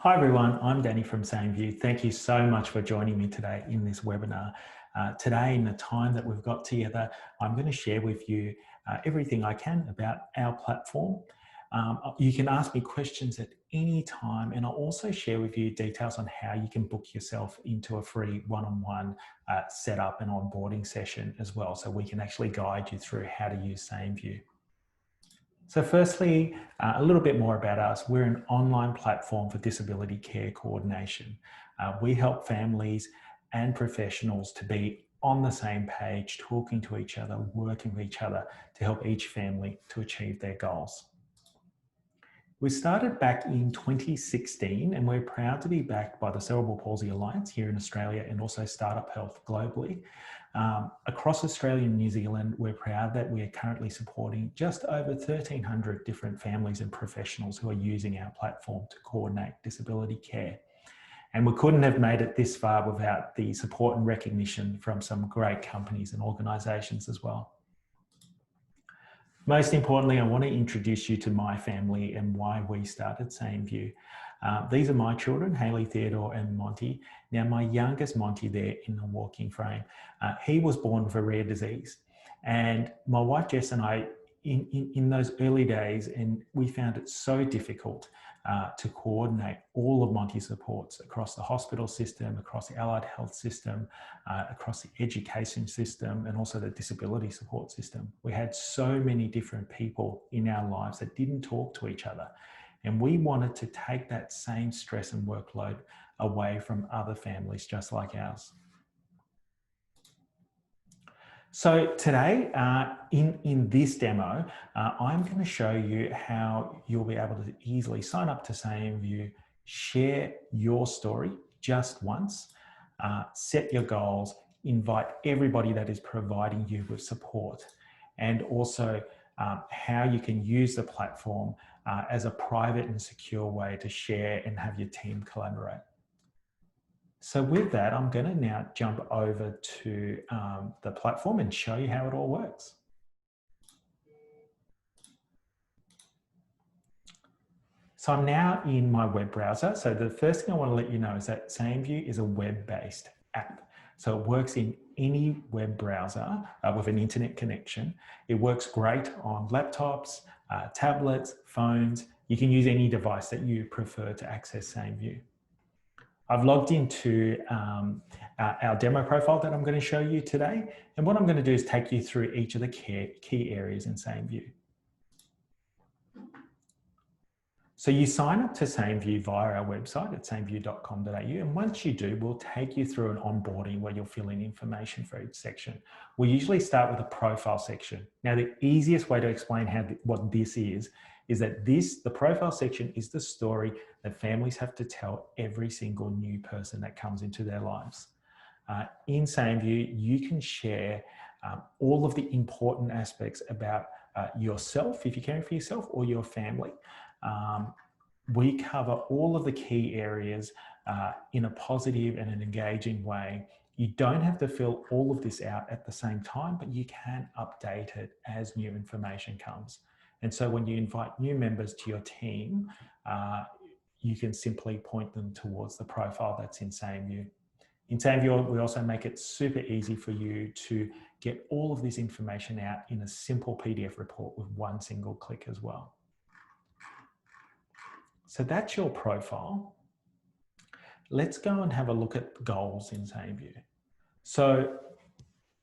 Hi everyone, I'm Danny from SameView. Thank you so much for joining me today in this webinar. Today, in the time that we've got together, I'm going to share with you everything I can about our platform. You can ask me questions at any time, and I'll also share with you details on how you can book yourself into a free one-on-one setup and onboarding session as well, so we can actually guide you through how to use SameView. So firstly, a little bit more about us. We're an online platform for disability care coordination. We help families and professionals to be on the same page, talking to each other, working with each other to help each family to achieve their goals. We started back in 2016 and we're proud to be backed by the Cerebral Palsy Alliance here in Australia and also Startup Health globally. Across Australia and New Zealand, we're proud that we are currently supporting just over 1,300 different families and professionals who are using our platform to coordinate disability care. And we couldn't have made it this far without the support and recognition from some great companies and organisations as well. Most importantly, I want to introduce you to my family and why we started SameView. These are my children, Hayley, Theodore and Monty. Now my youngest Monty there in the walking frame, he was born with a rare disease. And my wife Jess and I, in those early days, and we found it so difficult to coordinate all of Monty's supports across the hospital system, across the allied health system, across the education system, and also the disability support system. We had so many different people in our lives that didn't talk to each other. And we wanted to take that same stress and workload away from other families just like ours. So today, in this demo, I'm going to show you how you'll be able to easily sign up to SameView, share your story just once, set your goals, invite everybody that is providing you with support, and also how you can use the platform as a private and secure way to share and have your team collaborate. So with that, I'm going to now jump over to the platform and show you how it all works. So I'm now in my web browser. So the first thing I want to let you know is that SameView is a web-based app. So it works in any web browser with an internet connection. It works great on laptops, tablets, phones. You can use any device that you prefer to access SameView. I've logged into our demo profile that I'm going to show you today. And what I'm going to do is take you through each of the key areas in SameView. So you sign up to SameView via our website at sameview.com.au. And once you do, we'll take you through an onboarding where you'll fill in information for each section. We usually start with a profile section. Now, the easiest way to explain what this is that the profile section is the story that families have to tell every single new person that comes into their lives. In SameView, you can share all of the important aspects about yourself, if you're caring for yourself, or your family. We cover all of the key areas in a positive and an engaging way. You don't have to fill all of this out at the same time, but you can update it as new information comes. And so when you invite new members to your team, you can simply point them towards the profile that's in SameView. In SameView, we also make it super easy for you to get all of this information out in a simple PDF report with one single click as well. So that's your profile. Let's go and have a look at goals in SameView. So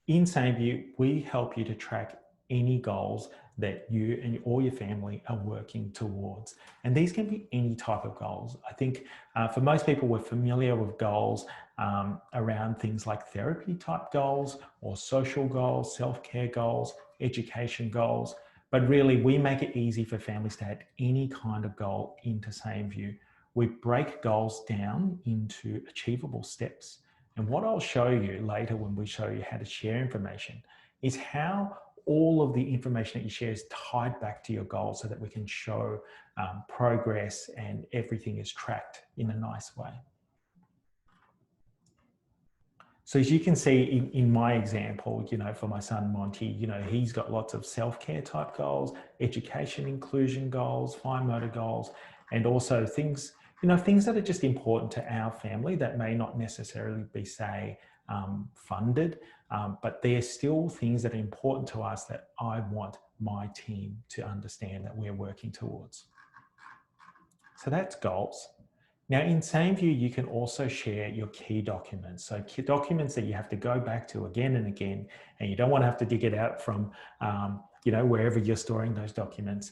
in SameView, we help you to track any goals that you and or your family are working towards. And these can be any type of goals. I think for most people, we're familiar with goals around things like therapy type goals or social goals, self-care goals, education goals. But really, we make it easy for families to add any kind of goal into SameView. We break goals down into achievable steps. And what I'll show you later when we show you how to share information is how all of the information that you share is tied back to your goals so that we can show progress and everything is tracked in a nice way. So as you can see in my example, for my son Monty, he's got lots of self-care type goals, education inclusion goals, fine motor goals, and also things You know, things that are just important to our family that may not necessarily be, say, funded, but they're still things that are important to us that I want my team to understand that we're working towards. So that's goals. Now in SameView, you can also share your key documents. So key documents that you have to go back to again and again, and you don't want to have to dig it out from, you know, wherever you're storing those documents.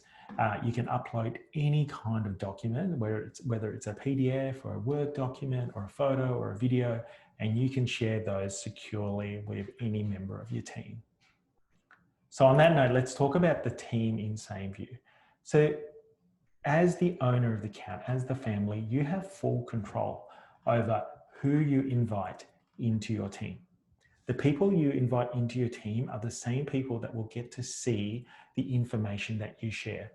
You can upload any kind of document, whether it's a PDF or a Word document or a photo or a video, and you can share those securely with any member of your team. So on that note, let's talk about the team in SameView. So as the owner of the account, as the family, you have full control over who you invite into your team. The people you invite into your team are the same people that will get to see the information that you share.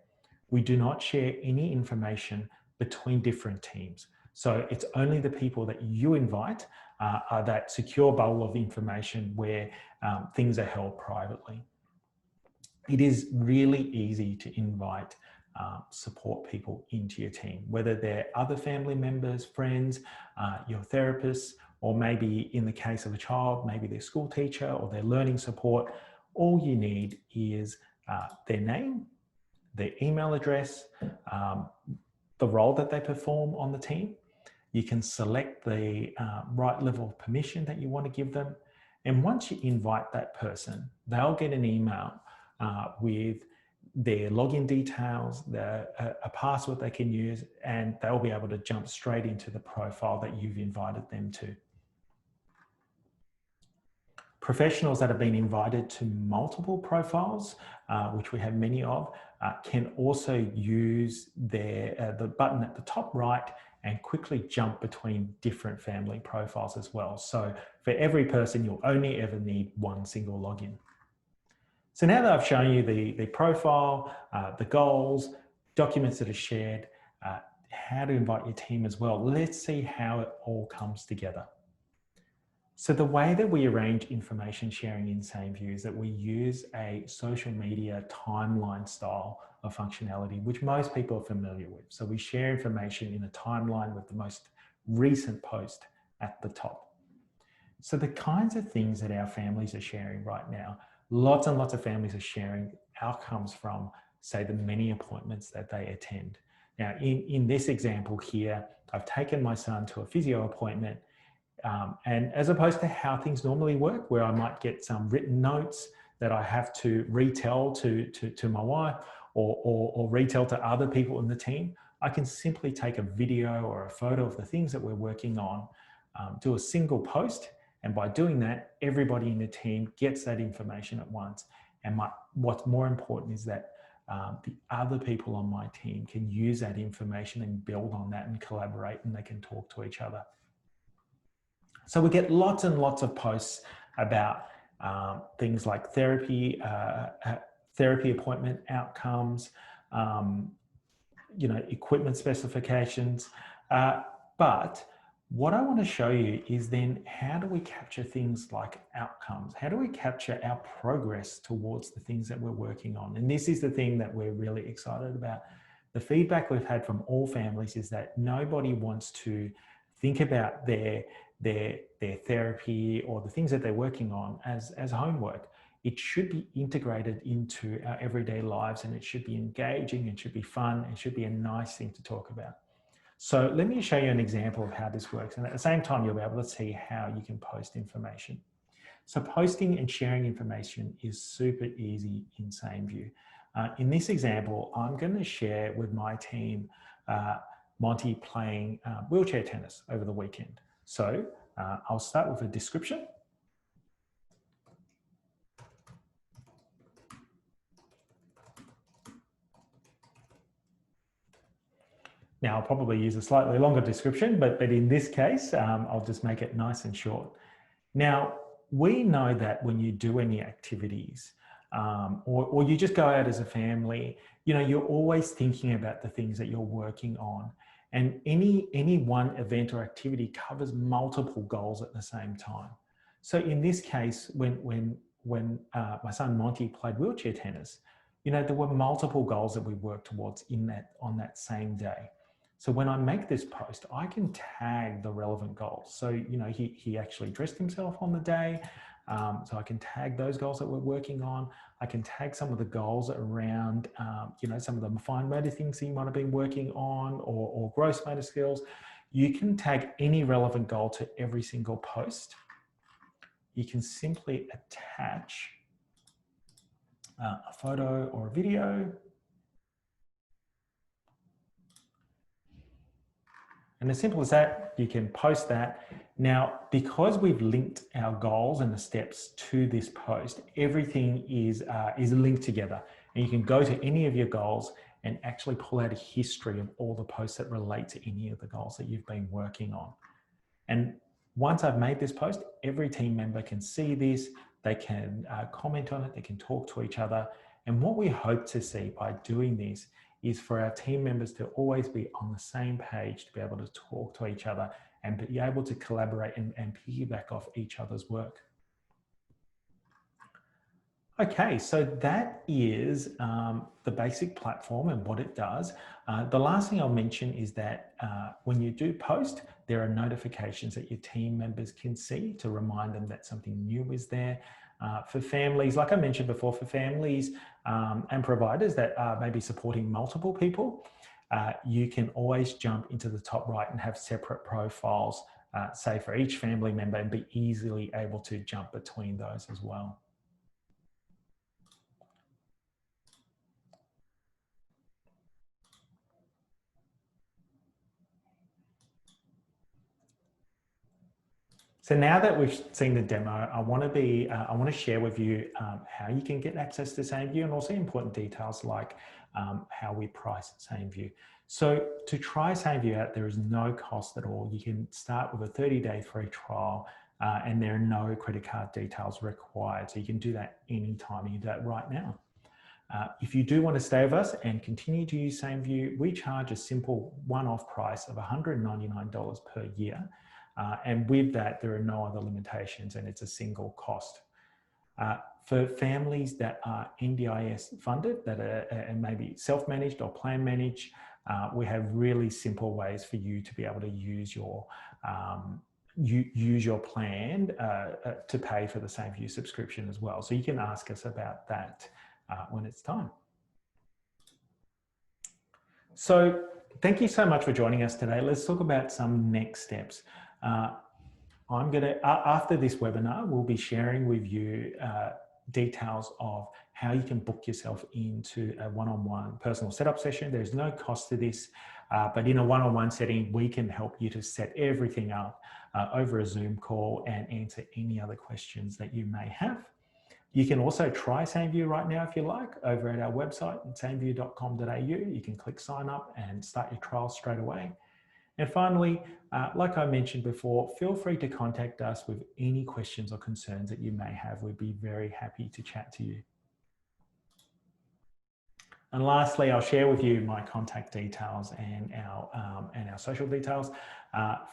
We do not share any information between different teams. So it's only the people that you invite are that secure bubble of information where things are held privately. It is really easy to invite support people into your team, whether they're other family members, friends, your therapists, or maybe in the case of a child, maybe their school teacher or their learning support. All you need is their name, their email address, the role that they perform on the team. You can select the right level of permission that you want to give them. And once you invite that person, they'll get an email with their login details, a password they can use, and they'll be able to jump straight into the profile that you've invited them to. Professionals that have been invited to multiple profiles, which we have many of, can also use the button at the top right and quickly jump between different family profiles as well. So for every person, you'll only ever need one single login. So now that I've shown you the profile, the goals, documents that are shared, how to invite your team as well, let's see how it all comes together. So the way that we arrange information sharing in SameView is that we use a social media timeline style of functionality, which most people are familiar with. So we share information in a timeline with the most recent post at the top. So the kinds of things that our families are sharing right now, lots and lots of families are sharing outcomes from, say, the many appointments that they attend. Now, in this example here, I've taken my son to a physio appointment, and as opposed to how things normally work, where I might get some written notes that I have to retell to my wife or retell to other people in the team, I can simply take a video or a photo of the things that we're working on, do a single post, and by doing that, everybody in the team gets that information at once. And what's more important is that the other people on my team can use that information and build on that and collaborate, and they can talk to each other. So we get lots and lots of posts about things like therapy, therapy appointment outcomes, you know, equipment specifications. But what I want to show you is then how do we capture things like outcomes? How do we capture our progress towards the things that we're working on? And this is the thing that we're really excited about. The feedback we've had from all families is that nobody wants to think about their therapy or the things that they're working on as homework. It should be integrated into our everyday lives, and it should be engaging, it should be fun, it should be a nice thing to talk about. So let me show you an example of how this works. And at the same time, you'll be able to see how you can post information. So posting and sharing information is super easy in SameView. In this example, I'm going to share with my team Monty playing wheelchair tennis over the weekend. So I'll start with a description. Now I'll probably use a slightly longer description, but in this case, I'll just make it nice and short. Now, we know that when you do any activities or you just go out as a family, you know, you're always thinking about the things that you're working on. And any one event or activity covers multiple goals at the same time. So in this case, when my son Monty played wheelchair tennis, you know, there were multiple goals that we worked towards on that same day. So when I make this post, I can tag the relevant goals. So, you know, he actually dressed himself on the day. So I can tag those goals that we're working on. I can tag some of the goals around, you know, some of the fine motor things he might have been working on, or gross motor skills. You can tag any relevant goal to every single post. You can simply attach a photo or a video. And as simple as that, you can post that. Now, because we've linked our goals and the steps to this post, everything is linked together. And you can go to any of your goals and actually pull out a history of all the posts that relate to any of the goals that you've been working on. And once I've made this post, every team member can see this, they can comment on it, they can talk to each other. And what we hope to see by doing this is for our team members to always be on the same page, to be able to talk to each other and be able to collaborate and piggyback off each other's work. Okay, so that is the basic platform and what it does. The last thing I'll mention is that when you do post, there are notifications that your team members can see to remind them that something new is there. For families, like I mentioned before, for families and providers that are maybe supporting multiple people, you can always jump into the top right and have separate profiles, say for each family member, and be easily able to jump between those as well. So now that we've seen the demo, I want to share with you how you can get access to SameView, and also important details like how we price SameView. So to try SameView out, there is no cost at all. You can start with a 30-day free trial, and there are no credit card details required. So you can do that anytime. You can do that right now. If you do want to stay with us and continue to use SameView, we charge a simple one-off price of $199 per year. And with that, there are no other limitations, and it's a single cost. For families that are NDIS funded, that are maybe self-managed or plan managed, we have really simple ways for you to be able to use your plan to pay for the SameView subscription as well. So you can ask us about that when it's time. So thank you so much for joining us today. Let's talk about some next steps. After this webinar, we'll be sharing with you details of how you can book yourself into a one-on-one personal setup session. There's no cost to this, but in a one-on-one setting, we can help you to set everything up over a Zoom call and answer any other questions that you may have. You can also try SameView right now if you like over at our website, sameview.com.au. You can click sign up and start your trial straight away. And finally, like I mentioned before, feel free to contact us with any questions or concerns that you may have. We'd be very happy to chat to you. And lastly, I'll share with you my contact details and our social details.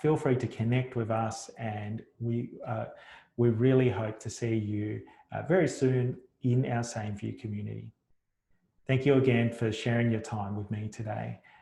Feel free to connect with us, and we really hope to see you very soon in our SameView community. Thank you again for sharing your time with me today.